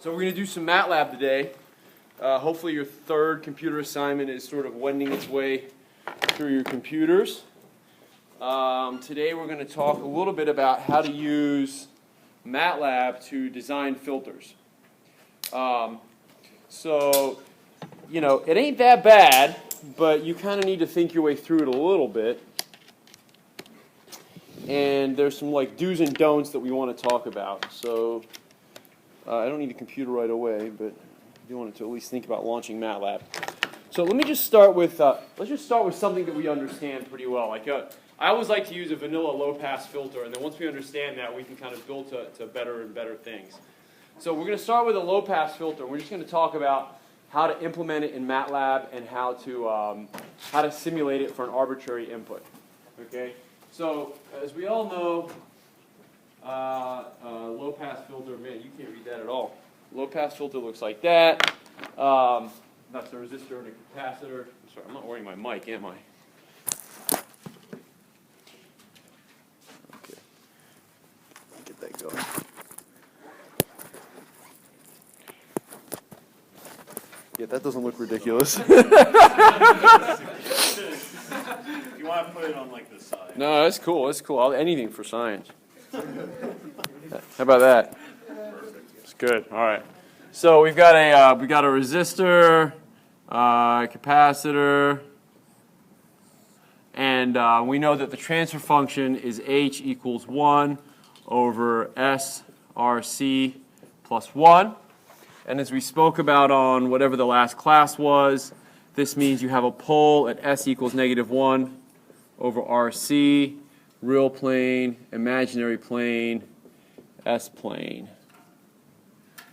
So we're going to do some Matlab today. Hopefully your third computer assignment is sort of wending its way through your computers. Today we're going to talk a little bit about how to use Matlab to design filters. So, you know, it ain't that bad, but you kind of need to think your way through it a little bit. And there's some like do's and don'ts that we want to talk about. So I don't need a computer right away, but I do want to at least think about launching Matlab. So let me just start with something that we understand pretty well. Like I always like to use a vanilla low-pass filter, and then once we understand that, we can kind of build to better and better things. So we're going to start with a low-pass filter. We're just going to talk about how to implement it in Matlab and how to simulate it for an arbitrary input. Okay. So as we all know, low-pass filter, man, you can't read that at all. Low-pass filter looks like that. That's a resistor and a capacitor. I'm sorry, I'm not wearing my mic, am I? Okay. Get that going. Yeah, that doesn't look ridiculous. You want to put it on like the side. No, that's cool. That's cool. Anything for science. How about that? It's good. All right. So we've got a resistor, capacitor, and we know that the transfer function is h equals 1 over sRc plus 1. And as we spoke about on whatever the last class was, this means you have a pole at s equals -1 over RC, real plane, imaginary plane, S plane.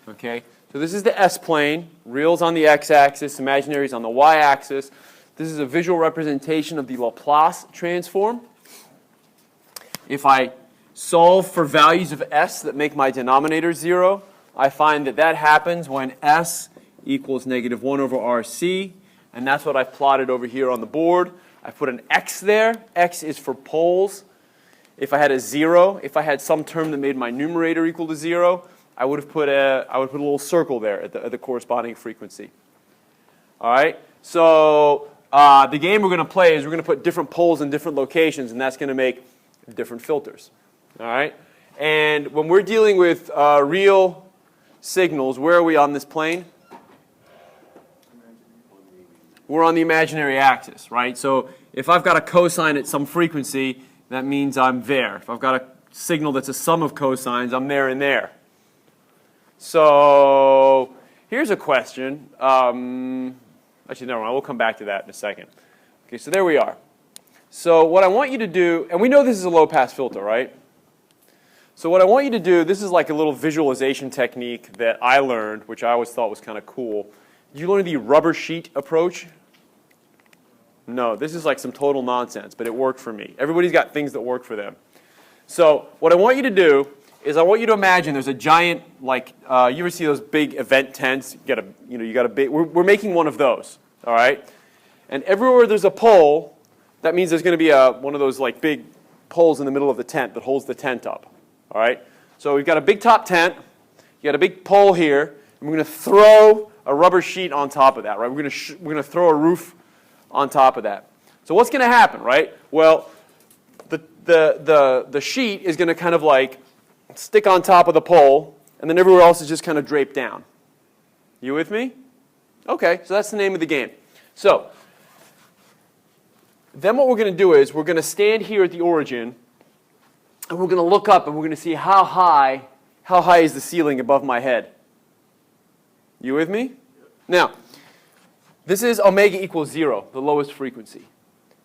Okay, so this is the S plane. Real's on the x-axis, imaginary's on the y-axis. This is a visual representation of the Laplace transform. If I solve for values of S that make my denominator 0, I find that happens when S equals -1 over RC, and that's what I've plotted over here on the board. I put an X there. X is for poles. If I had a 0, if I had some term that made my numerator equal to 0, I would have put a little circle there at the corresponding frequency. All right. So the game we're going to play is we're going to put different poles in different locations, and that's going to make different filters. All right. And when we're dealing with real signals, where are we on this plane? We're on the imaginary axis, right? So if I've got a cosine at some frequency, that means I'm there. If I've got a signal that's a sum of cosines, I'm there and there. So here's a question. Actually, never mind. We'll come back to that in a second. Okay, so there we are. So what I want you to do, and we know this is a low-pass filter, right? So what I want you to do, this is like a little visualization technique that I learned, which I always thought was kind of cool. Did you learn the rubber sheet approach? No, this is like some total nonsense, but it worked for me. Everybody's got things that work for them. So what I want you to do is I want you to imagine there's a giant, like, you ever see those big event tents? We're making one of those, all right? And everywhere there's a pole, that means there's going to be one of those like big poles in the middle of the tent that holds the tent up, all right? So we've got a big top tent, you got a big pole here, and we're going to throw a rubber sheet on top of that, right? We're going to throw a roof on top of that. So what's going to happen, right? Well, the sheet is going to kind of like stick on top of the pole, and then everywhere else is just kind of draped down. You with me? Okay, so that's the name of the game. So then what we're going to do is we're going to stand here at the origin, and we're going to look up, and we're going to see how high is the ceiling above my head. You with me? Now, this is omega equals 0, the lowest frequency.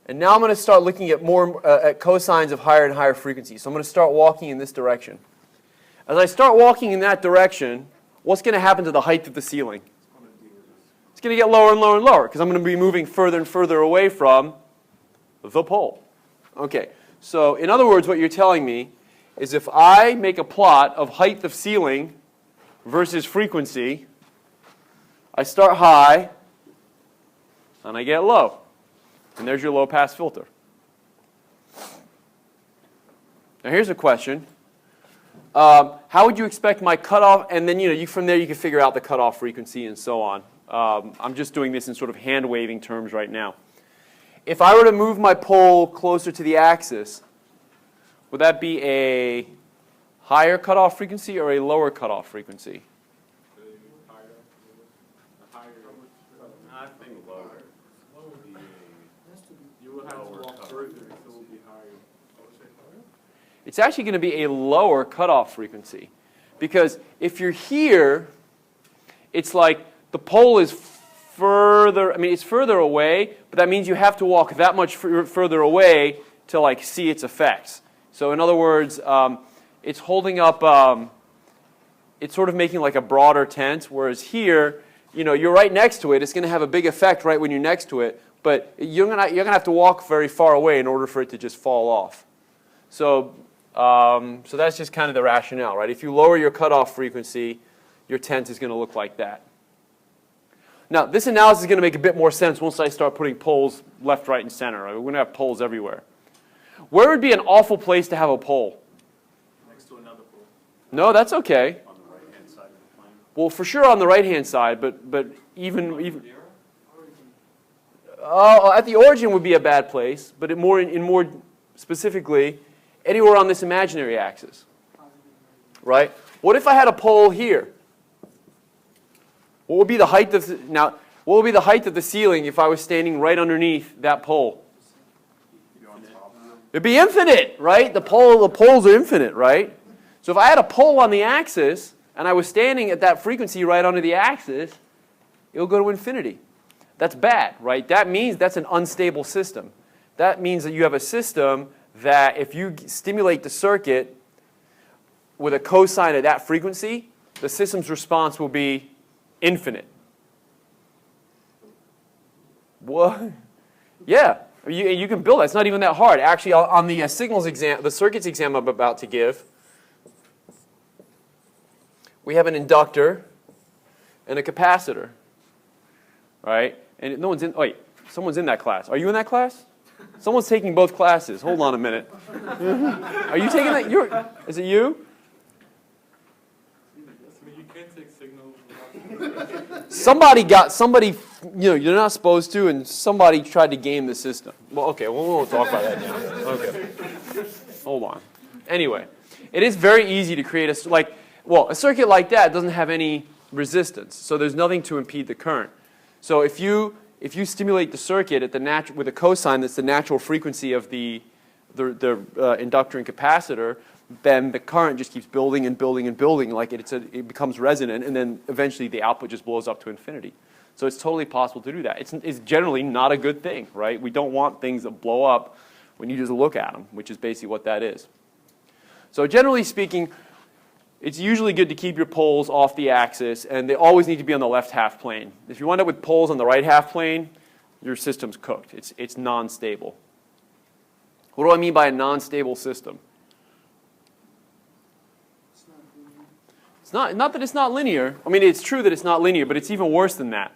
And now I'm going to start looking at at cosines of higher and higher frequencies. So I'm going to start walking in this direction. As I start walking in that direction, what's going to happen to the height of the ceiling? It's going to get lower and lower and lower because I'm going to be moving further and further away from the pole. Okay, so in other words, what you're telling me is if I make a plot of height of ceiling versus frequency, I start high, and I get low. And there's your low-pass filter. Now here's a question. how would you expect my cutoff? And then from there you can figure out the cutoff frequency and so on. I'm just doing this in sort of hand-waving terms right now. If I were to move my pole closer to the axis, would that be a higher cutoff frequency or a lower cutoff frequency? I think lower. You will have to walk further, so it will be higher. It's actually going to be a lower cutoff frequency. Because if you're here, it's like the pole is further, it's further away, but that means you have to walk that much further away to see its effects. So in other words, it's holding up, it's sort of making like a broader tent, whereas here, you're right next to it. It's going to have a big effect right when you're next to it, but you're going to have to walk very far away in order for it to just fall off. So that's just kind of the rationale, right? If you lower your cutoff frequency, your tent is going to look like that. Now, this analysis is going to make a bit more sense once I start putting poles left, right, and center. Right? We're going to have poles everywhere. Where would be an awful place to have a pole? Next to another pole. No, that's okay. On the right-hand side of the plane. Well, for sure on the right-hand side, but even at the origin would be a bad place, but more specifically, anywhere on this imaginary axis, right? What if I had a pole here? What would be the height of what would be the height of the ceiling if I was standing right underneath that pole? It'd be infinite, right? The poles are infinite, right? So if I had a pole on the axis and I was standing at that frequency right under the axis, it'll go to infinity. That's bad, right? That means that's an unstable system. That means that you have a system that if you stimulate the circuit with a cosine at that frequency, the system's response will be infinite. What? Yeah, you can build that. It's not even that hard. Actually, on the signals exam, the circuits exam I'm about to give, we have an inductor and a capacitor, right? And no one's in. Wait, someone's in that class. Are you in that class? Someone's taking both classes. Hold on a minute. Are you taking that? Is it you? You can't take signals. Somebody, you're not supposed to, and somebody tried to game the system. Well, okay, we won't talk about that now. Okay. Hold on. Anyway, it is very easy to create a circuit like that doesn't have any resistance, so there's nothing to impede the current. So if you stimulate the circuit at with a cosine that's the natural frequency of the inductor and capacitor, then the current just keeps building and building and building, like it becomes resonant, and then eventually the output just blows up to infinity. So it's totally possible to do that. It's generally not a good thing, right? We don't want things that blow up when you just look at them, which is basically what that is. So generally speaking, it's usually good to keep your poles off the axis, and they always need to be on the left half plane. If you wind up with poles on the right half plane, your system's cooked. It's non-stable. What do I mean by a non-stable system? It's not that it's not linear. It's true that it's not linear, but it's even worse than that.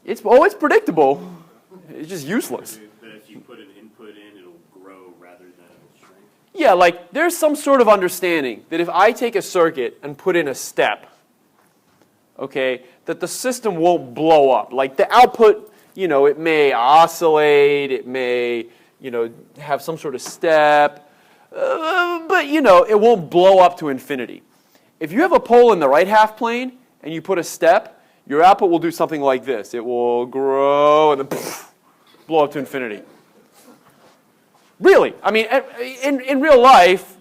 It's predictable. It's just useless. But if you put an input in, it'll grow rather than it'll shrink. Yeah, there's some sort of understanding that if I take a circuit and put in a step, okay, that the system won't blow up. Like the output, it may oscillate, it may, have some sort of step, but it won't blow up to infinity. If you have a pole in the right half plane and you put a step, your output will do something like this. It will grow and then blow up to infinity. Really, in real life,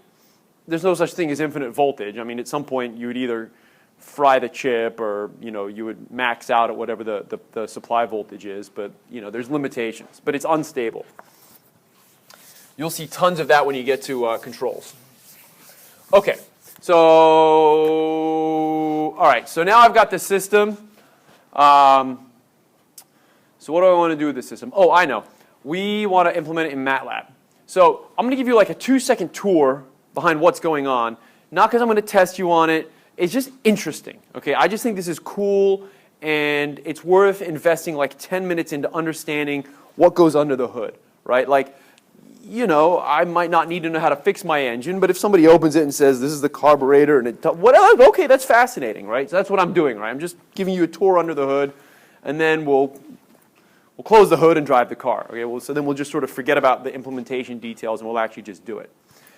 there's no such thing as infinite voltage. At some point you would either fry the chip or you would max out at whatever the supply voltage is, but there's limitations. But it's unstable. You'll see tons of that when you get to controls. Okay, so all right. So now I've got the system. So what do I want to do with this system? Oh, I know. We want to implement it in Matlab. So I'm going to give you like a 2-second tour behind what's going on. Not because I'm going to test you on it. It's just interesting. Okay, I just think this is cool, and it's worth investing like 10 minutes into understanding what goes under the hood, right? you know, I might not need to know how to fix my engine, but if somebody opens it and says, this is the carburetor, and okay, that's fascinating, right? So that's what I'm doing, right? I'm just giving you a tour under the hood, and then we'll close the hood and drive the car. Okay, well, so then we'll just sort of forget about the implementation details, and we'll actually just do it.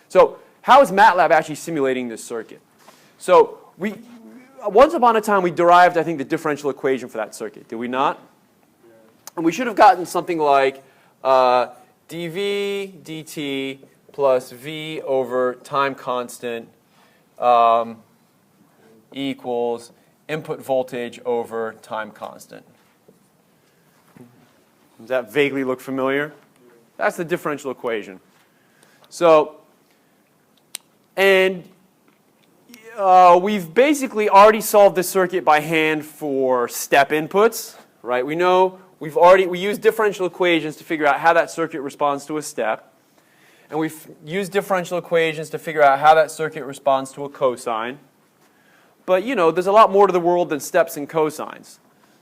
So how is Matlab actually simulating this circuit? So once upon a time, we derived, I think, the differential equation for that circuit. Did we not? And we should have gotten something like dv dt plus v over time constant equals input voltage over time constant. Does that vaguely look familiar? That's the differential equation. So, and we've basically already solved this circuit by hand for step inputs, right? We know we use differential equations to figure out how that circuit responds to a step. And we've used differential equations to figure out how that circuit responds to a cosine. But, you know, there's a lot more to the world than steps and cosines.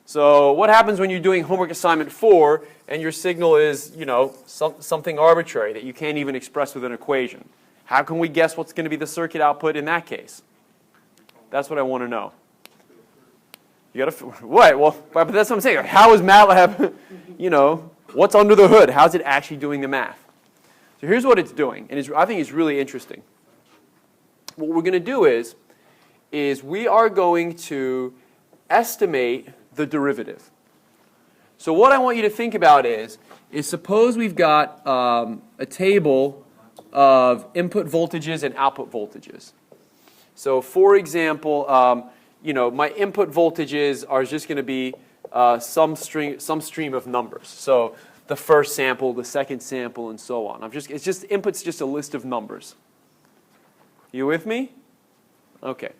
So what happens when you're doing homework assignment 4 and your signal is, you know, something arbitrary that you can't even express with an equation? How can we guess what's going to be the circuit output in that case? That's what I want to know. You got to what? Well, but that's what I'm saying. How is MATLAB, you know, what's under the hood? How's it actually doing the math? So here's what it's doing, and I think it's really interesting. What we're going to do is we are going to estimate the derivative. So what I want you to think about is suppose we've got a table of input voltages and output voltages. So for example, you know, my input voltages are just going to be some stream of numbers. So the first sample, the second sample, and so on. Input's just a list of numbers. You with me? Okay.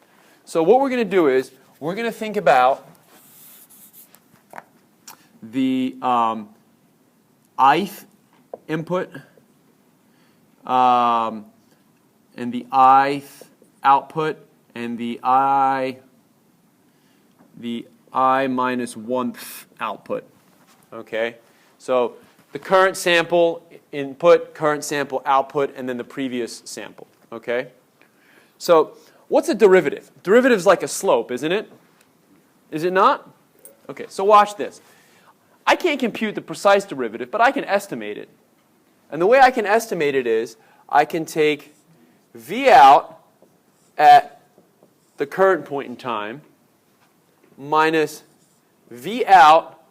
So what we're going to do is we're going to think about the ith input and the ith output and the I minus 1th output. Okay? So the current sample input, current sample output, and then the previous sample. Okay? So what's a derivative? Derivative's like a slope, isn't it? Is it not? Okay, so watch this. I can't compute the precise derivative, but I can estimate it. And the way I can estimate it is I can take V out at the current point in time minus V out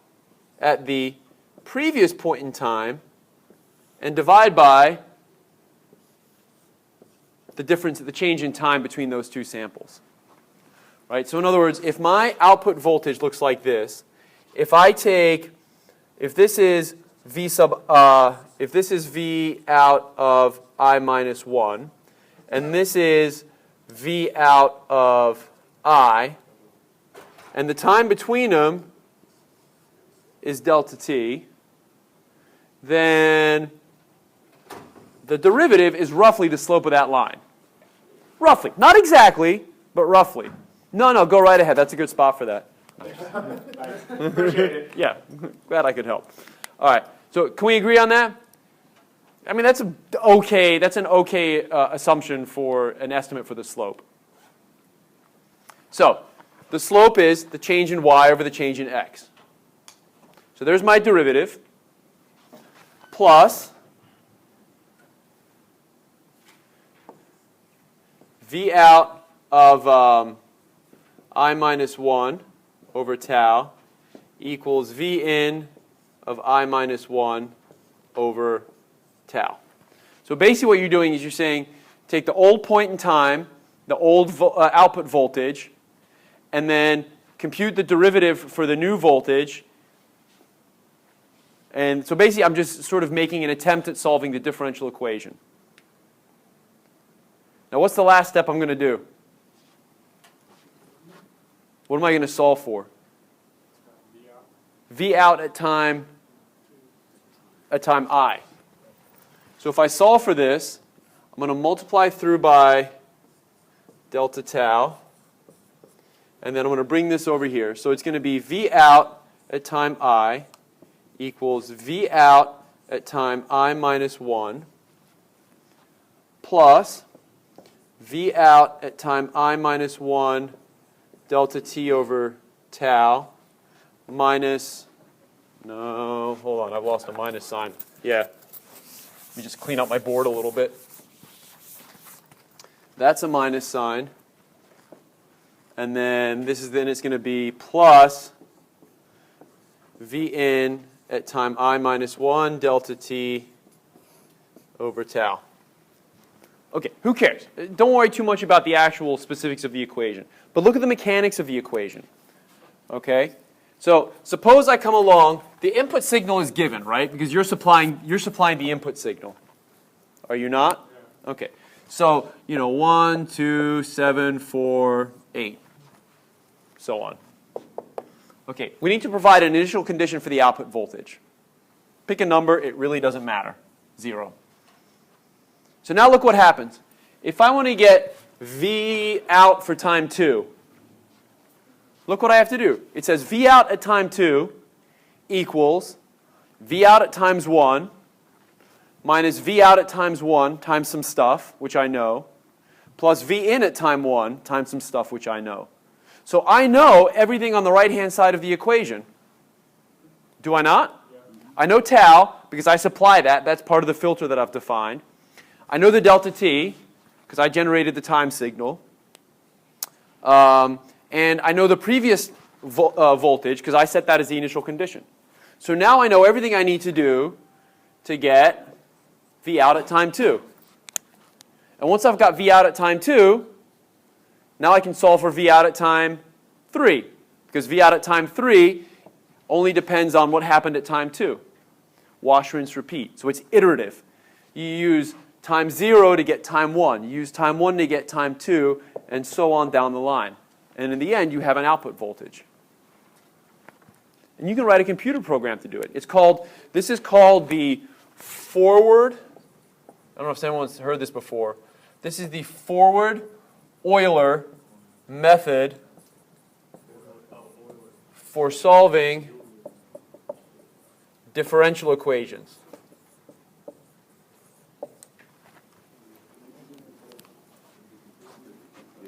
at the previous point in time and divide by the difference, the change in time between those two samples. Right? So in other words, if my output voltage looks like this, if this is V out of I minus 1, and this is V out of I, and the time between them is delta t, then the derivative is roughly the slope of that line. Roughly. Not exactly, but roughly. No, go right ahead. That's a good spot for that. Appreciate it. Yeah, glad I could help. All right, so can we agree on that? I mean, that's an okay assumption for an estimate for the slope. So the slope is the change in y over the change in x. So there's my derivative plus V out of I minus 1 over tau equals V in of I minus 1 over tau. So basically what you're doing is you're saying take the old point in time, the old output voltage, and then compute the derivative for the new voltage. And so basically I'm just sort of making an attempt at solving the differential equation. Now what's the last step I'm going to do? What am I going to solve for? V out at time I. So if I solve for this, I'm going to multiply through by delta tau, and then I'm going to bring this over here. So it's going to be V out at time I equals V out at time I minus 1 plus V out at time I minus 1 delta t over tau minus, no, hold on, I've lost a minus sign. Yeah, let me just clean up my board a little bit. That's a minus sign. And then it's going to be plus V in at time I minus 1 delta t over tau. Okay, who cares? Don't worry too much about the actual specifics of the equation. But look at the mechanics of the equation. Okay? So suppose I come along, the input signal is given, right? Because you're supplying the input signal. Are you not? Yeah. Okay. So, 1, 2, 7, 4, 8. So on. Okay, we need to provide an initial condition for the output voltage. Pick a number, it really doesn't matter. 0. So now look what happens. If I want to get V out for time 2, look what I have to do. It says V out at time 2 equals V out at times 1 minus V out at times 1 times some stuff, which I know, plus V in at time 1 times some stuff, which I know. So I know everything on the right-hand side of the equation. Do I not? Yeah. I know tau, because I supply that. That's part of the filter that I've defined. I know the delta t, because I generated the time signal. And I know the previous voltage, because I set that as the initial condition. So now I know everything I need to do to get V out at time 2. And once I've got V out at time 2, now I can solve for V out at time 3. Because V out at time 3 only depends on what happened at time 2. Wash, rinse, repeat. So it's iterative. You use time 0 to get time 1. You use time 1 to get time 2, and so on down the line. And in the end, you have an output voltage. And you can write a computer program to do it. This is called the forward, I don't know if anyone's heard this before. This is the forward Euler method for solving differential equations.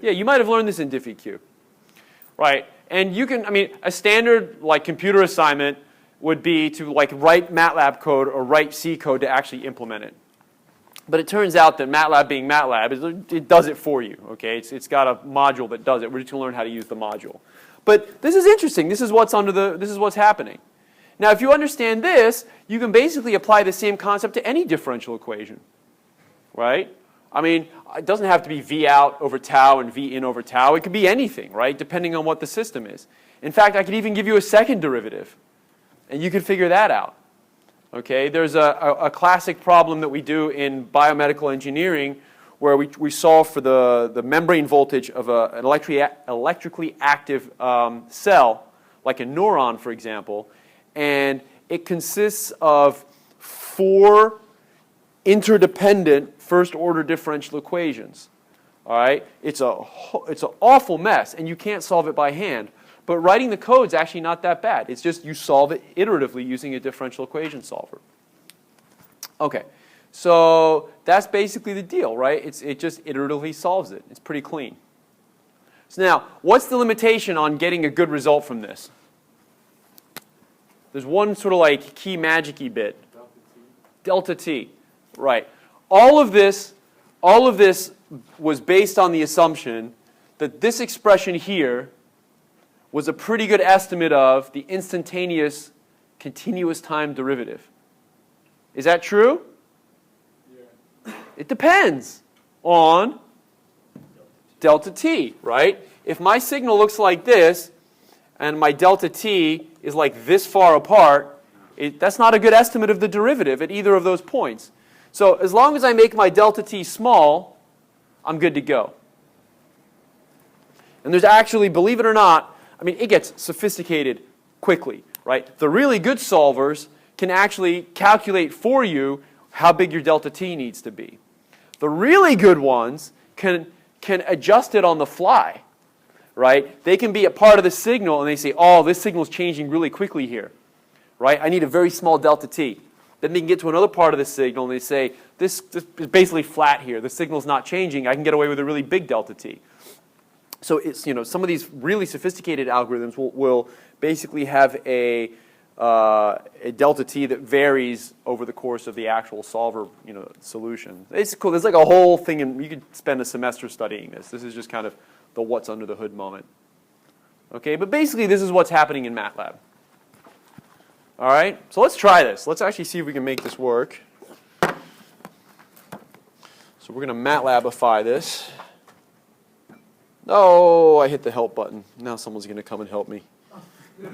Yeah, you might have learned this in DiffEq. Right. And you can, a standard computer assignment would be to write Matlab code or write C code to actually implement it. But it turns out that Matlab being Matlab, it does it for you. Okay, it's got a module that does it. We're just going to learn how to use the module. But this is interesting. This is what's happening. Now, if you understand this, you can basically apply the same concept to any differential equation, right? It doesn't have to be V out over tau and V in over tau. It could be anything, right? Depending on what the system is. In fact, I could even give you a second derivative, and you could figure that out. Okay, there's a classic problem that we do in biomedical engineering where we solve for the membrane voltage of an electrically active cell, like a neuron, for example, and it consists of 4 interdependent first-order differential equations. All right, it's an awful mess, and you can't solve it by hand. But writing the code is actually not that bad. It's just you solve it iteratively using a differential equation solver. Okay, so that's basically the deal, right? It just iteratively solves it. It's pretty clean. So now, what's the limitation on getting a good result from this? There's one sort of key magic-y bit. Delta t. Right. All of this was based on the assumption that this expression here was a pretty good estimate of the instantaneous continuous time derivative. Is that true? Yeah. It depends on delta t, right? If my signal looks like this and my delta t is this far apart, that's not a good estimate of the derivative at either of those points. So as long as I make my delta t small, I'm good to go. And there's actually, believe it or not, it gets sophisticated quickly, right? The really good solvers can actually calculate for you how big your delta t needs to be. The really good ones can adjust it on the fly, right? They can be a part of the signal and they say, oh, this signal is changing really quickly here, right? I need a very small delta t. Then they can get to another part of the signal and they say, this is basically flat here. The signal's not changing. I can get away with a really big delta t. So it's, some of these really sophisticated algorithms will basically have a delta t that varies over the course of the actual solver solution. It's cool. There's like a whole thing, and you could spend a semester studying this. This is just kind of the what's under the hood moment. Okay, but basically this is what's happening in Matlab. All right, so let's try this. Let's actually see if we can make this work. So we're going to Matlabify this. Oh, I hit the help button. Now someone's going to come and help me.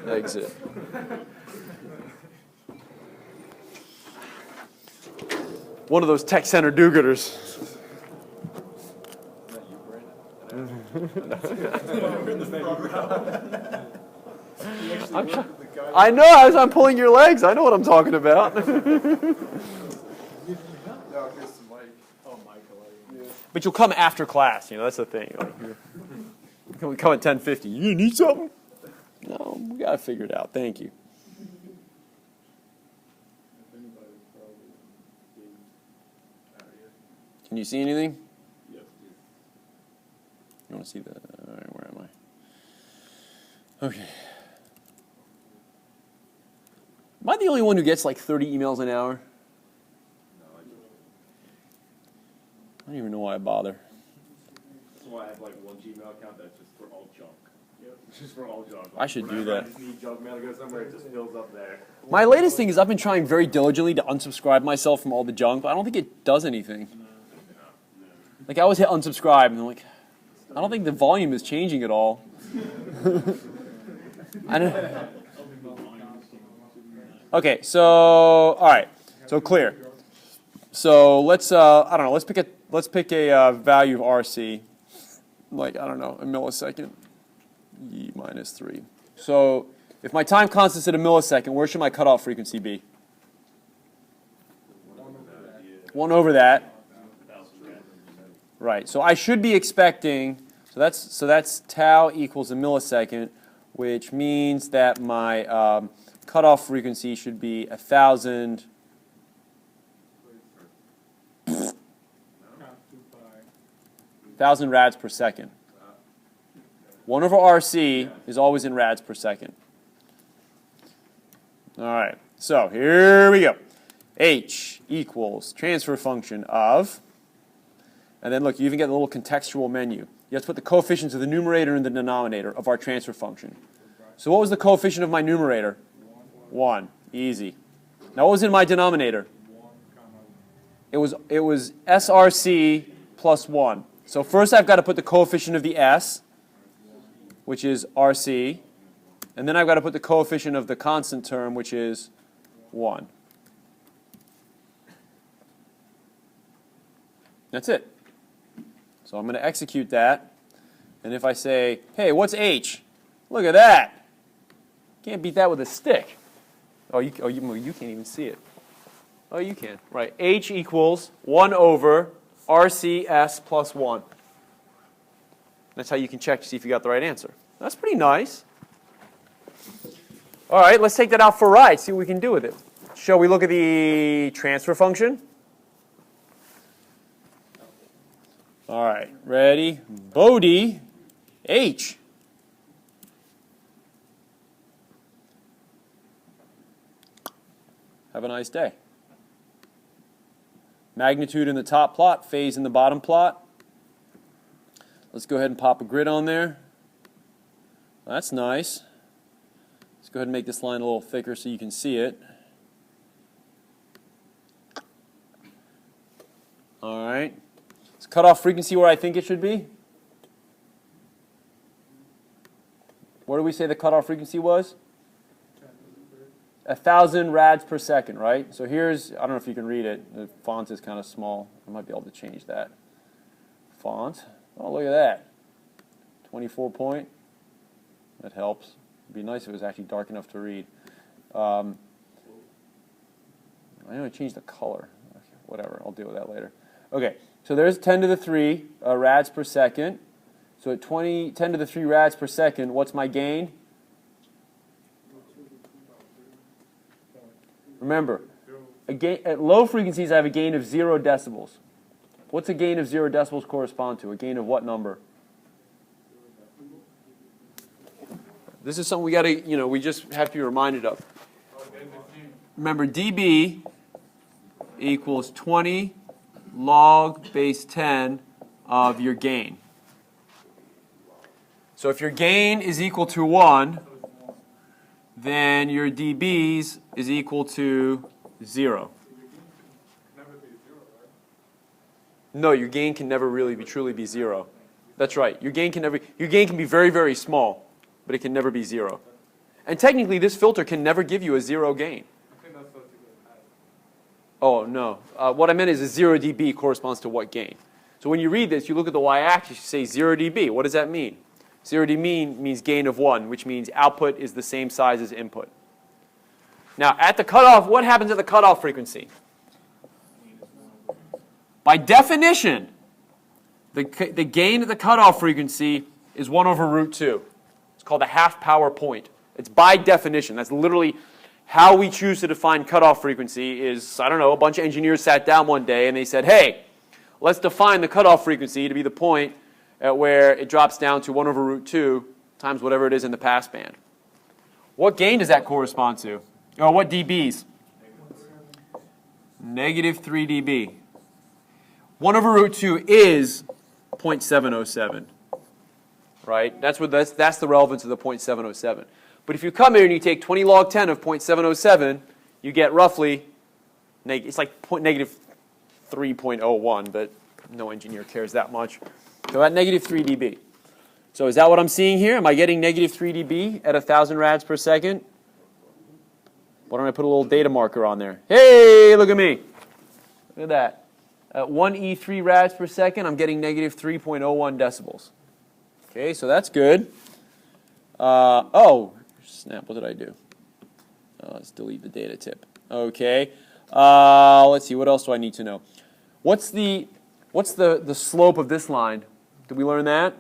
Exit. One of those tech center do-gooders. I know, as I'm pulling your legs, I know what I'm talking about. But you'll come after class, that's the thing. We come at 10:50. You need something? No, we got to figure it out. Thank you. Can you see anything? Yep. You want to see the? All right, where am I? Okay. Am I the only one who gets like 30 emails an hour? No, I don't even know why I bother. that's why I have like one Gmail account that's just for all junk. Yep. It's just for all junk. I should do that. I just need junk mail to go somewhere, it just fills up there. My latest thing is I've been trying very diligently to unsubscribe myself from all the junk, but I don't think it does anything. Like I always hit unsubscribe, and I'm like, I don't think the volume is changing at all. I don't. Okay, so all right, so clear. So let's I don't know. Let's pick a value of RC, like I don't know, a millisecond, e minus 3. So if my time constant's at a millisecond, where should my cutoff frequency be? 1 over that. Right. So I should be expecting. So that's tau equals a millisecond, which means that my cutoff frequency should be 1,000. 1,000 rads per second. 1 over RC is always in rads per second. All right. So here we go. H equals transfer function of, and then look, you even get a little contextual menu. You have to put the coefficients of the numerator and the denominator of our transfer function. So what was the coefficient of my numerator? 1. Easy. Now what was in my denominator? It was SRC plus 1. So first I've got to put the coefficient of the S, which is RC, and then I've got to put the coefficient of the constant term, which is 1. That's it. So I'm going to execute that, and if I say, hey, what's H? Look at that. Can't beat that with a stick. You can't even see it. Oh, you can. Right. H equals 1 over RCS plus 1. That's how you can check to see if you got the right answer. That's pretty nice. All right, let's take that out for a ride, see what we can do with it. Shall we look at the transfer function? All right, ready? Bodhi, H. Have a nice day. Magnitude in the top plot, phase in the bottom plot. Let's go ahead and pop a grid on there. That's nice. Let's go ahead and make this line a little thicker so you can see it. All right. Is cutoff frequency where I think it should be? What did we say the cutoff frequency was? 1,000 rads per second, right? So here's, I don't know if you can read it. The font is kind of small. I might be able to change that. Font. Oh, look at that. 24 point. That helps. It'd be nice if it was actually dark enough to read. I know I changed the color. Okay, whatever, I'll deal with that later. Okay, so there's 10 to the 3 rads per second. So at 10 to the 3 rads per second, what's my gain? at low frequencies, I have a gain of 0 decibels. What's a gain of 0 decibels correspond to? A gain of what number? This is something we got to, we just have to be reminded of. Remember, dB equals 20 log base 10 of your gain. So if your gain is equal to 1, then your dBs is equal to 0. No, your gain can never really truly be 0. That's right. Your gain can be very, very small, but it can never be 0. And technically, this filter can never give you a 0 gain. Oh, no. What I meant is a 0 dB corresponds to what gain? So when you read this, you look at the y-axis, you say 0 dB. What does that mean? 0 dB means gain of 1, which means output is the same size as input. Now, at the cutoff, what happens at the cutoff frequency? By definition, the gain at the cutoff frequency is 1 over root 2. It's called the half power point. It's by definition. That's literally how we choose to define cutoff frequency is, I don't know, a bunch of engineers sat down one day and they said, hey, let's define the cutoff frequency to be the point at where it drops down to 1 over root 2 times whatever it is in the passband. What gain does that correspond to? Or what dBs? Negative 3 dB. 1 over root 2 is 0.707. Right? That's the relevance of the 0.707. But if you come here and you take 20 log 10 of 0.707, you get roughly, it's like negative 3.01, but no engineer cares that much. So at negative 3 dB. So is that what I'm seeing here? Am I getting negative 3 dB at 1,000 rads per second? Why don't I put a little data marker on there? Hey, look at me. Look at that. At 1 E3 rads per second, I'm getting negative 3.01 decibels. Okay, so that's good. Oh, snap, what did I do? Let's delete the data tip. Okay, let's see, what else do I need to know? What's the slope of this line? Did we learn that?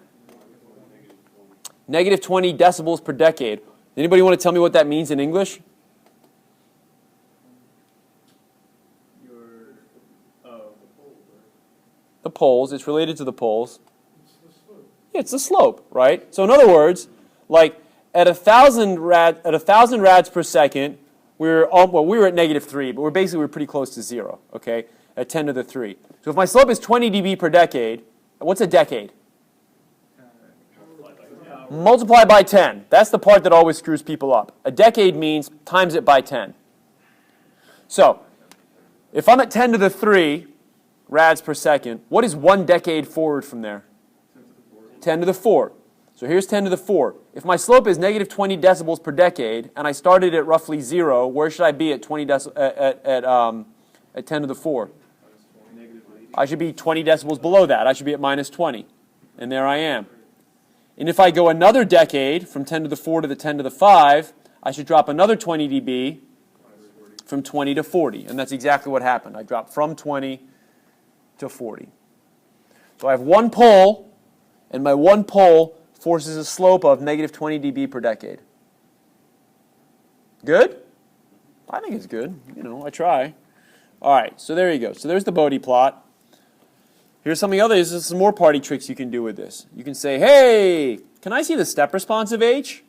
Negative 20 decibels per decade. Anybody want to tell me what that means in English? The poles. It's related to the poles. Yeah, it's the slope, right? So in other words, like at 1,000 rads per second, we were at negative 3, but we're pretty close to 0. Okay, at 10 to the 3. So if my slope is 20 dB per decade, what's a decade? Multiply by 10. That's the part that always screws people up. A decade means times it by 10. So if I'm at 10 to the 3 rads per second, what is 1 decade forward from there? 10 to the 4. So here's 10 to the 4. If my slope is negative 20 decibels per decade, and I started at roughly 0, where should I be at 10 to the 4? I should be 20 decibels below that. I should be at minus 20. And there I am. And if I go another decade, from 10 to the 4 to the 10 to the 5, I should drop another 20 dB from 20 to 40. And that's exactly what happened. I dropped from 20 to 40. So I have one pole, and my one pole forces a slope of negative 20 dB per decade. Good? I think it's good. I try. All right, so there you go. So there's the Bode plot. Here's some more party tricks you can do with this. You can say, hey, can I see the step response of H?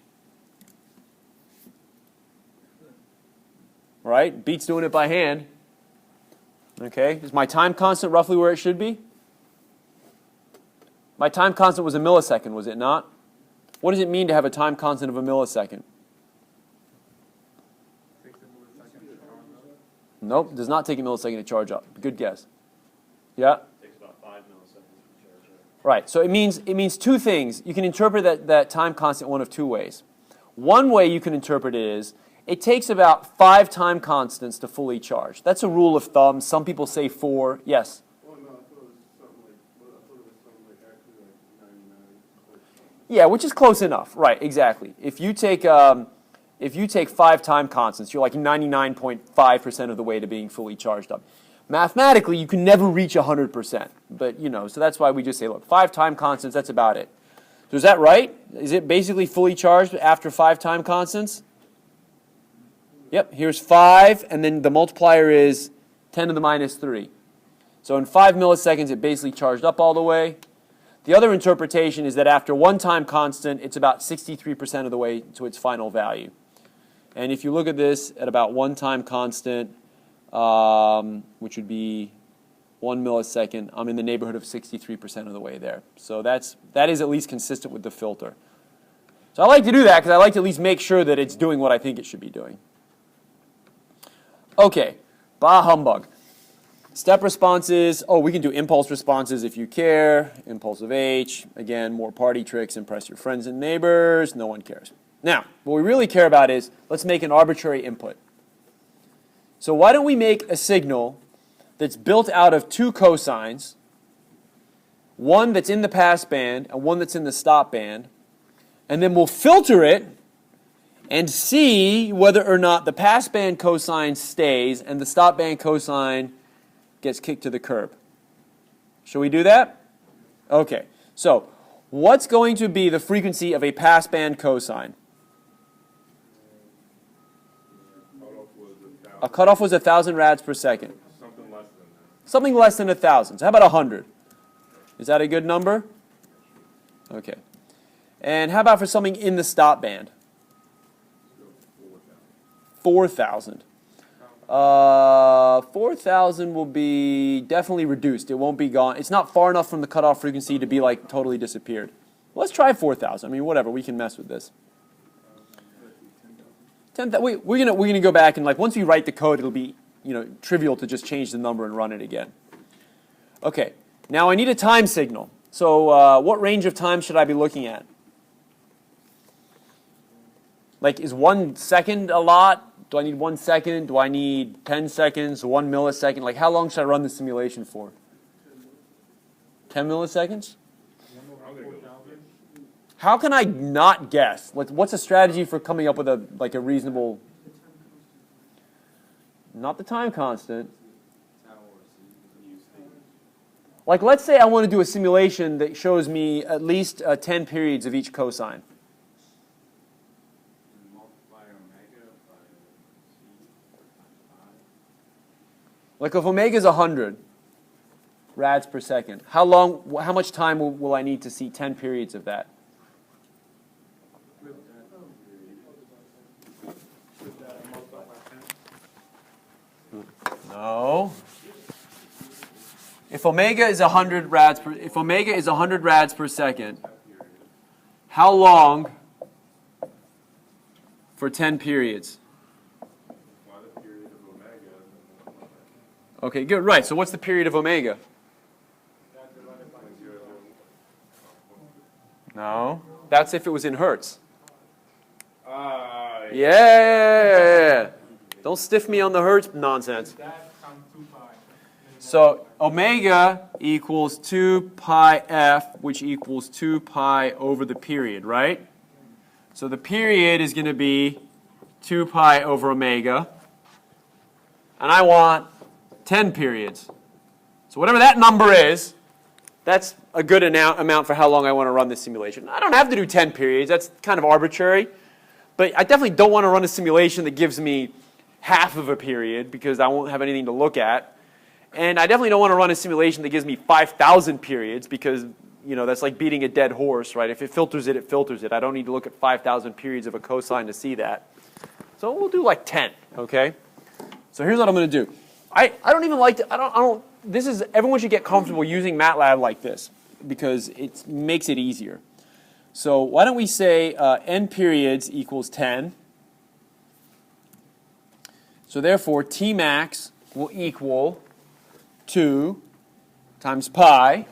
Right? Beats doing it by hand. Okay, is my time constant roughly where it should be? My time constant was a millisecond, was it not? What does it mean to have a time constant of a millisecond? Nope, does not take a millisecond to charge up. Good guess. Yeah? It takes about 5 milliseconds to charge up. Right, so it means two things. You can interpret that time constant one of two ways. One way you can interpret it is, it takes about 5 time constants to fully charge. That's a rule of thumb. Some people say 4. Yes? Well, no, I thought it was something like actually like 99. Yeah, which is close enough. Right, exactly. If you take 5 time constants, you're like 99.5% of the way to being fully charged up. Mathematically, you can never reach 100%. But, so that's why we just say, look, 5 time constants, that's about it. So is that right? Is it basically fully charged after 5 time constants? Yep, here's 5, and then the multiplier is 10 to the minus 3. So in 5 milliseconds, it basically charged up all the way. The other interpretation is that after one time constant, it's about 63% of the way to its final value. And if you look at this at about one time constant, which would be 1 millisecond, I'm in the neighborhood of 63% of the way there. So that is at least consistent with the filter. So I like to do that because I like to at least make sure that it's doing what I think it should be doing. Okay, bah humbug. Step responses, we can do impulse responses if you care. Impulse of h, again, more party tricks, impress your friends and neighbors, no one cares. Now, what we really care about is, let's make an arbitrary input. So why don't we make a signal that's built out of two cosines, one that's in the pass band and one that's in the stop band, and then we'll filter it and see whether or not the pass band cosine stays and the stop band cosine gets kicked to the curb. Shall we do that? Okay. So, what's going to be the frequency of a pass band cosine? A cutoff was 1,000 rads per second. Something less than that. Something less than 1,000. So how about 100? Is that a good number? Okay. And how about for something in the stop band? 4,000. 4,000 will be definitely reduced. It won't be gone. It's not far enough from the cutoff frequency to be like totally disappeared. Let's try 4,000. I mean, whatever. We can mess with this. 10,000. We're gonna go back and once we write the code, it'll be trivial to just change the number and run it again. Okay. Now I need a time signal. So what range of time should I be looking at? Is 1 second a lot? Do I need 1 second? Do I need 10 seconds? 1 millisecond? How long should I run the simulation for? 10 milliseconds? How can I not guess? What's a strategy for coming up with a reasonable? Not the time constant. Let's say I want to do a simulation that shows me at least 10 periods of each cosine. If omega is 100 rads per second, how much time will I need to see 10 periods of that? No. If omega is 100 rads per second, how long for 10 periods? Okay, good. Right. So what's the period of omega? No. That's if it was in hertz. Yeah. Don't stiff me on the hertz nonsense. So omega equals 2 pi f, which equals 2 pi over the period, right? So the period is going to be 2 pi over omega. And I want 10 periods. So whatever that number is, that's a good amount for how long I want to run this simulation. I don't have to do 10 periods. That's kind of arbitrary. But I definitely don't want to run a simulation that gives me half of a period because I won't have anything to look at. And I definitely don't want to run a simulation that gives me 5,000 periods because, that's like beating a dead horse, right? If it filters it, it filters it. I don't need to look at 5,000 periods of a cosine to see that. So we'll do 10, okay? So here's what I'm going to do. I don't even like to, everyone should get comfortable using Matlab like this because it makes it easier. So why don't we say n periods equals 10. So therefore, T max will equal 2 times pi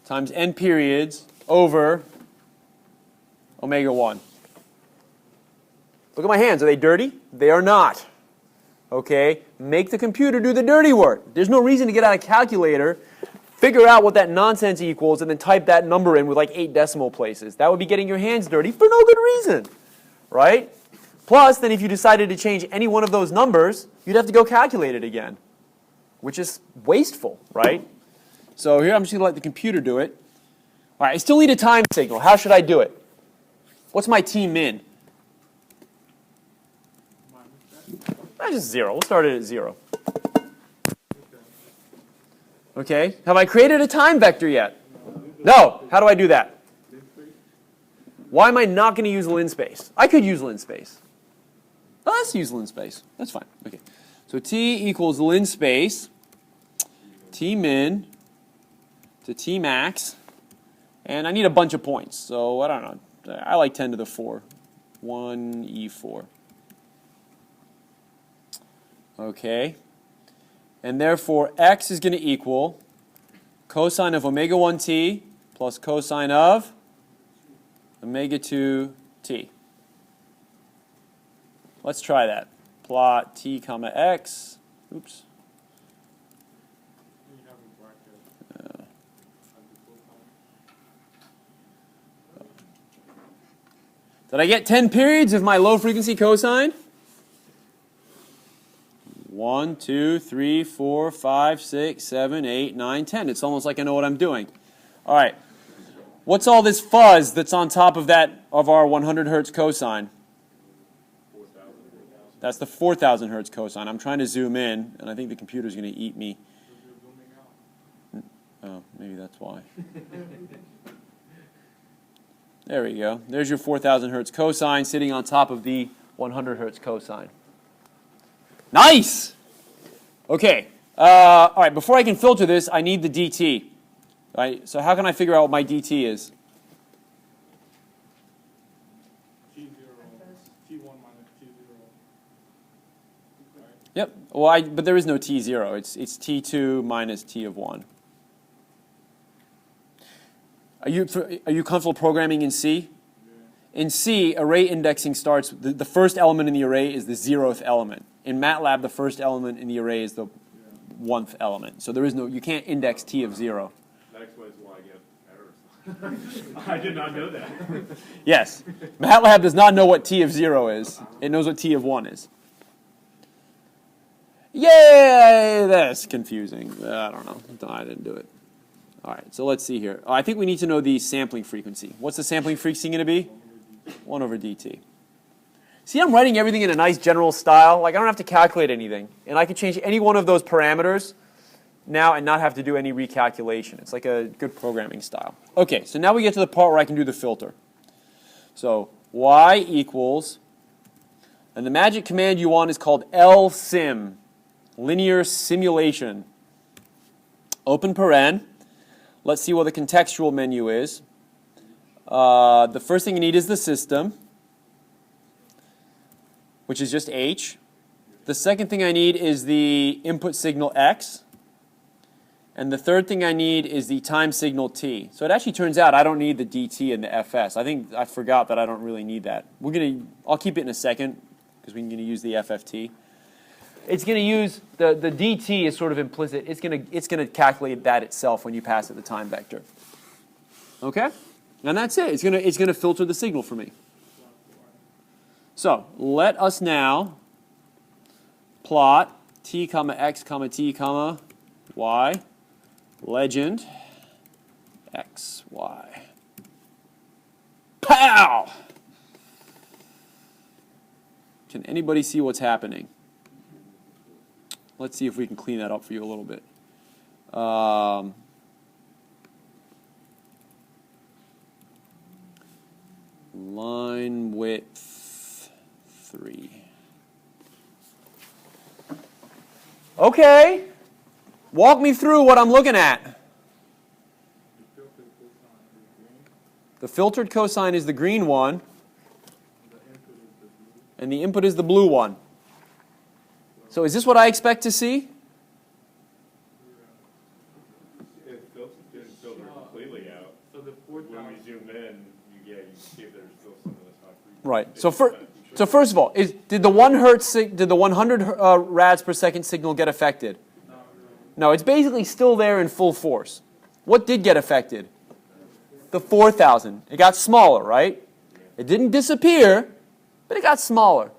times n periods over omega 1. Look at my hands. Are they dirty? They are not. Okay? Make the computer do the dirty work. There's no reason to get out a calculator, figure out what that nonsense equals, and then type that number in with 8 decimal places. That would be getting your hands dirty for no good reason. Right? Plus, then if you decided to change any one of those numbers, you'd have to go calculate it again, which is wasteful, right? So here I'm just going to let the computer do it. All right, I still need a time signal. How should I do it? What's my T min? That's just 0. We'll start it at 0. Okay. Have I created a time vector yet? No. How do I do that? Why am I not going to use linspace? I could use linspace. Oh, let's use linspace. That's fine. Okay. So t equals linspace, t min to t max, and I need a bunch of points. So I don't know. I like 10 to the 4. 1e4. Okay. And therefore, x is going to equal cosine of omega 1t plus cosine of omega 2t. Let's try that. Plot t comma x. Oops. Did I get 10 periods of my low frequency cosine? 1, 2, 3, 4, 5, 6, 7, 8, 9, 10. It's almost like I know what I'm doing. All right. What's all this fuzz that's on top of that of our 100 hertz cosine? That's the 4,000 hertz cosine. I'm trying to zoom in, and I think the computer's going to eat me. Oh, maybe that's why. There we go. There's your 4,000 hertz cosine sitting on top of the 100 hertz cosine. Nice! Okay. All right, before I can filter this, I need the dt. Right? So how can I figure out what my dt is? T0, T1 minus T0. Right? Yep. Well, but there is no t0. It's t2 minus t of 1. Are you comfortable programming in C? Yeah. In C, array indexing starts, the first element in the array is the 0th element. In Matlab, the first element in the array is the 1th element. So there is no, you can't index t of 0. That explains why I get errors. I did not know that. Yes. Matlab does not know what t of 0 is. It knows what t of 1 is. Yay! That's confusing. I don't know. I didn't do it. All right, so let's see here. I think we need to know the sampling frequency. What's the sampling frequency going to be? 1 over dt. See, I'm writing everything in a nice general style. Like, I don't have to calculate anything. And I can change any one of those parameters now and not have to do any recalculation. It's like a good programming style. Okay, so now we get to the part where I can do the filter. So y equals, and the magic command you want is called LSIM, linear simulation. Open paren. Let's see what the contextual menu is. The first thing you need is the system, which is just H. The second thing I need is the input signal X. And the third thing I need is the time signal T. So it actually turns out I don't need the DT and the FS. I think I forgot that I don't really need that. I'll keep it in a second because we're going to use the FFT. It's going to use, the dt is sort of implicit. It's going to calculate that itself when you pass it the time vector. Okay? And that's it. It's going to filter the signal for me. So let us now plot t comma x comma t comma y, legend x, y. Pow! Can anybody see what's happening? Let's see if we can clean that up for you a little bit. Line width 3. Okay. Walk me through what I'm looking at. The filtered cosine is the green one, and the input is the blue one. So is this what I expect to see? It didn't filter completely out. So the When we zoom in, you see if there's still some of this high frequency. Right. So first of all, did the 100 rads per second signal get affected? No, it's basically still there in full force. What did get affected? The 4,000. It got smaller, right? It didn't disappear, but it got smaller.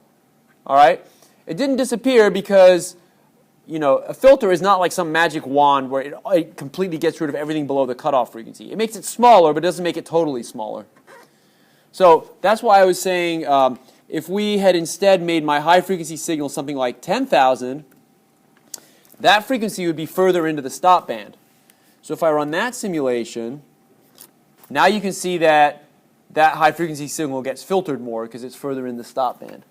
All right? It didn't disappear because, a filter is not like some magic wand where it completely gets rid of everything below the cutoff frequency. It makes it smaller, but it doesn't make it totally smaller. So that's why I was saying if we had instead made my high frequency signal something like 10,000, that frequency would be further into the stop band. So if I run that simulation, now you can see that that high frequency signal gets filtered more because it's further in the stop band.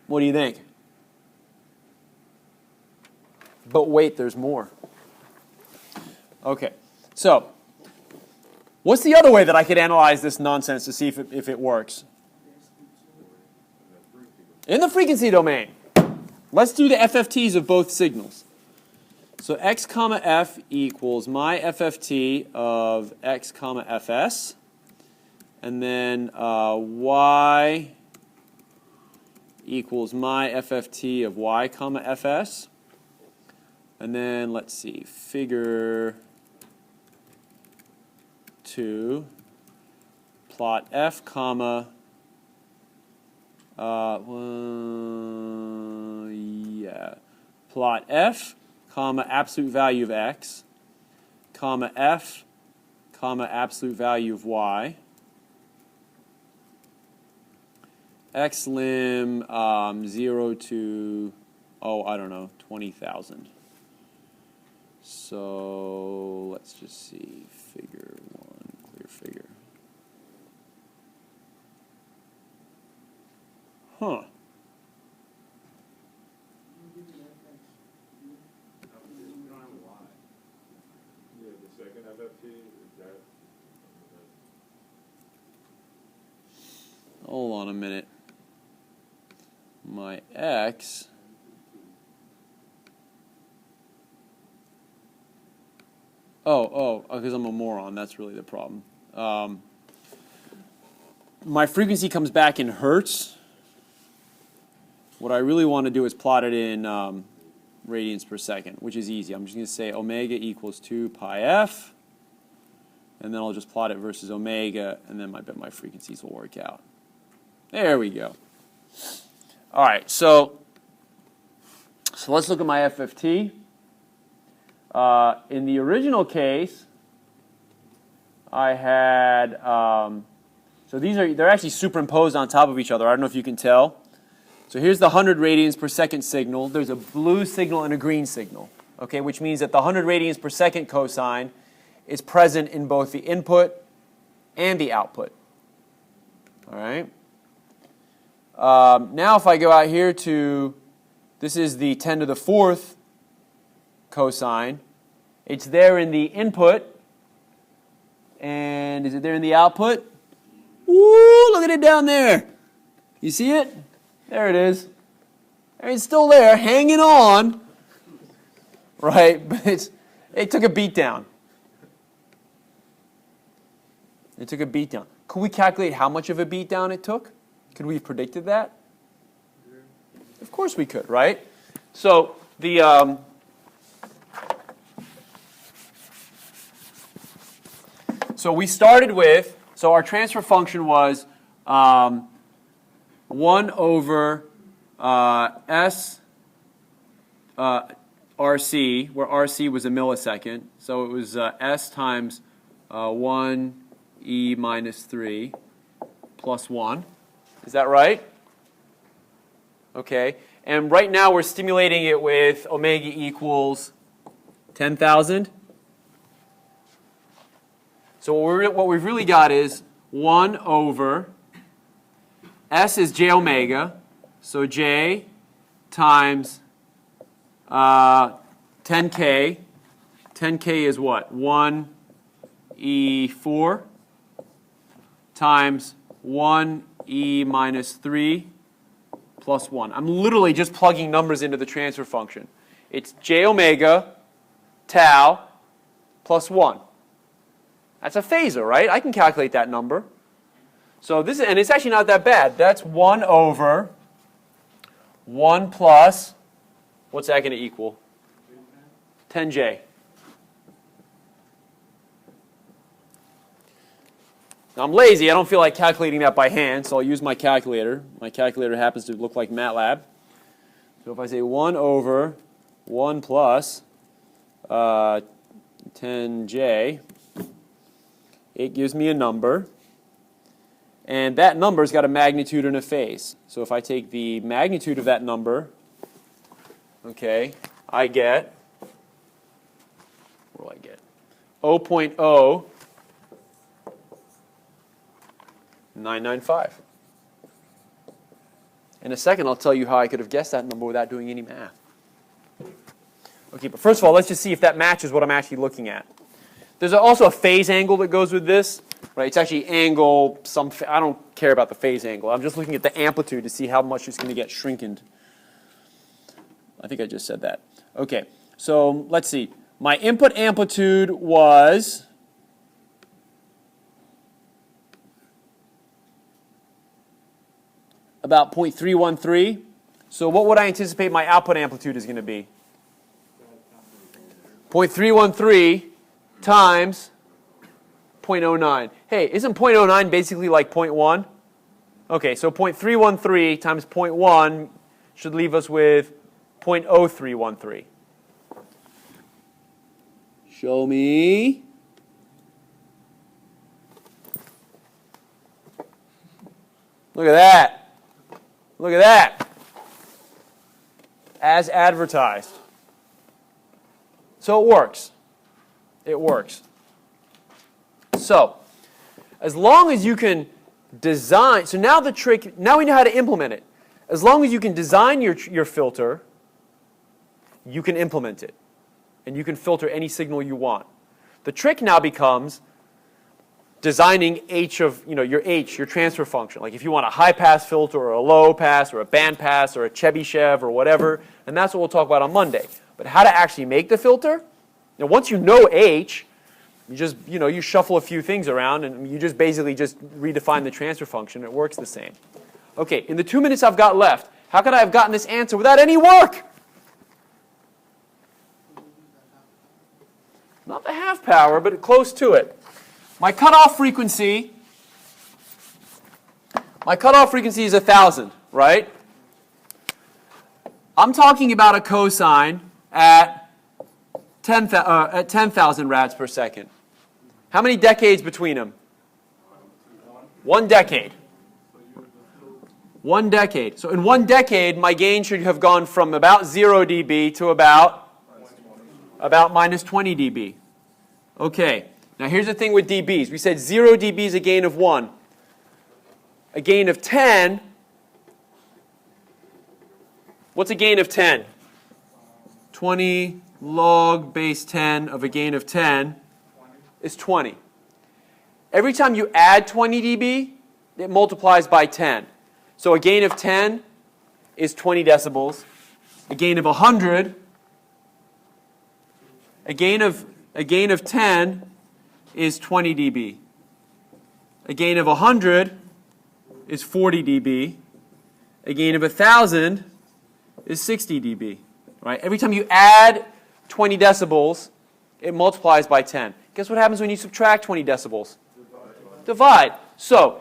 What do you think? But wait, there's more. Okay, so what's the other way that I could analyze this nonsense to see if it works? In the frequency domain. Let's do the FFTs of both signals. So x comma f equals my FFT of x comma fs. And then y equals my FFT of y comma fs. And then let's see, figure 2, plot f comma, plot f comma absolute value of x, comma f comma absolute value of y, x lim 0 to, I don't know, 20,000. So let's just see, figure 1, clear figure. Huh. The second FFT, is that? Hold on a minute. My x because I'm a moron. That's really the problem. My frequency comes back in hertz. What I really want to do is plot it in radians per second, which is easy. I'm just going to say omega equals 2 pi f, and then I'll just plot it versus omega, and then I bet my frequencies will work out. There we go. All right, so let's look at my FFT. In the original case, I had, so they're actually superimposed on top of each other. I don't know if you can tell. So here's the 100 radians per second signal. There's a blue signal and a green signal, okay, which means that the 100 radians per second cosine is present in both the input and the output. All right. Now if I go out here to, this is the 10 to the 4th cosine. It's there in the input. And is it there in the output? Woo, look at it down there. You see it? There it is. It's still there, hanging on. Right? But it took a beat down. It took a beat down. Could we calculate how much of a beat down it took? Could we have predicted that? Of course we could, right? So the so we started with, so our transfer function was 1 over S RC, where RC was a millisecond. So it was S times 1 e minus 3 plus 1. Is that right? Okay. And right now we're stimulating it with omega equals 10,000. So what we've really got is 1 over, S is j omega, so j times 10k. 10k is what? 1 e4 times 1 e minus 3 plus 1. I'm literally just plugging numbers into the transfer function. It's j omega tau plus 1. That's a phasor, right? I can calculate that number. So this is, and it's actually not that bad. That's 1 over 1 plus, what's that going to equal? 10j. Now I'm lazy. I don't feel like calculating that by hand, so I'll use my calculator. My calculator happens to look like Matlab. So if I say 1 over 1 plus 10j, it gives me a number. And that number's got a magnitude and a phase. So if I take the magnitude of that number, okay, I get, what will I get? 0.0995. In a second, I'll tell you how I could have guessed that number without doing any math. Okay, but first of all, let's just see if that matches what I'm actually looking at. There's also a phase angle that goes with this, right? It's actually angle, I don't care about the phase angle. I'm just looking at the amplitude to see how much it's going to get shrinkened. I think I just said that. Okay, so let's see. My input amplitude was about 0.313. So what would I anticipate my output amplitude is going to be? 0.313 times 0.09. Hey, isn't 0.09 basically like 0.1? Okay, so 0.313 times 0.1 should leave us with 0.0313. Show me. Look at that. Look at that. As advertised. So it works. It works. So, as long as you can design, so now the trick, now we know how to implement it. As long as you can design your filter, you can implement it. And you can filter any signal you want. The trick now becomes designing your transfer function. Like if you want a high pass filter or a low pass or a band pass or a Chebyshev or whatever, and that's what we'll talk about on Monday. But how to actually make the filter? Now once you know H, you just, you shuffle a few things around and you just basically just redefine the transfer function. It works the same. Okay, in the 2 minutes I've got left, how could I have gotten this answer without any work? Not the half power, but close to it. My cutoff frequency is 1,000, right? I'm talking about a cosine at 10,000 rads per second. How many decades between them? 1 decade. 1 decade. So in 1 decade, my gain should have gone from about 0 dB to about minus 20 dB. Okay. Now here's the thing with dBs. We said 0 dB is a gain of 1. A gain of 10. What's a gain of 10? 20 log base 10 of a gain of 10 is 20. Every time you add 20 dB, it multiplies by 10. So a gain of 10 is 20 decibels. A gain of 100, a gain of 10 is 20 dB. A gain of 100 is 40 dB. A gain of 1,000 is 60 dB. Right? Every time you add 20 decibels, it multiplies by 10. Guess what happens when you subtract 20 decibels? Divide. So,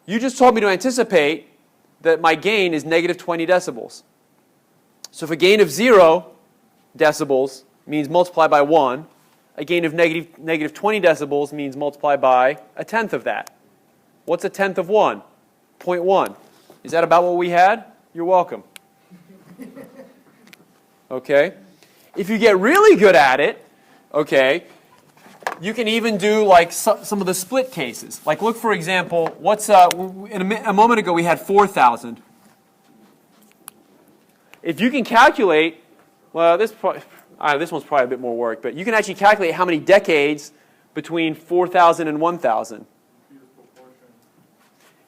you just told me to anticipate that my gain is negative 20 decibels. So if a gain of 0 decibels means multiply by 1, a gain of negative 20 decibels means multiply by a tenth of that. What's a tenth of 1? 0.1. Is that about what we had? You're welcome. Okay? If you get really good at it, okay, you can even do like some of the split cases. Like look, for example, what's a moment ago we had 4,000. If you can calculate, well, this one's probably a bit more work, but you can actually calculate how many decades between 4,000 and 1,000.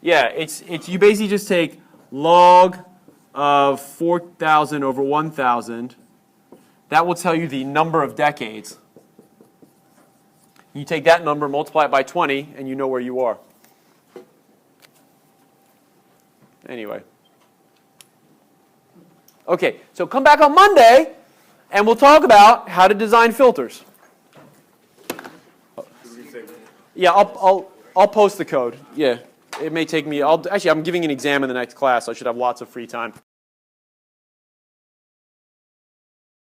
Yeah, it's you basically just take log of 4,000 over 1,000. That will tell you the number of decades. You take that number, multiply it by 20, and you know where you are. Anyway. Okay, so come back on Monday, and we'll talk about how to design filters. Yeah, I'll post the code. Yeah, it may take me. I'm giving an exam in the next class, so I should have lots of free time.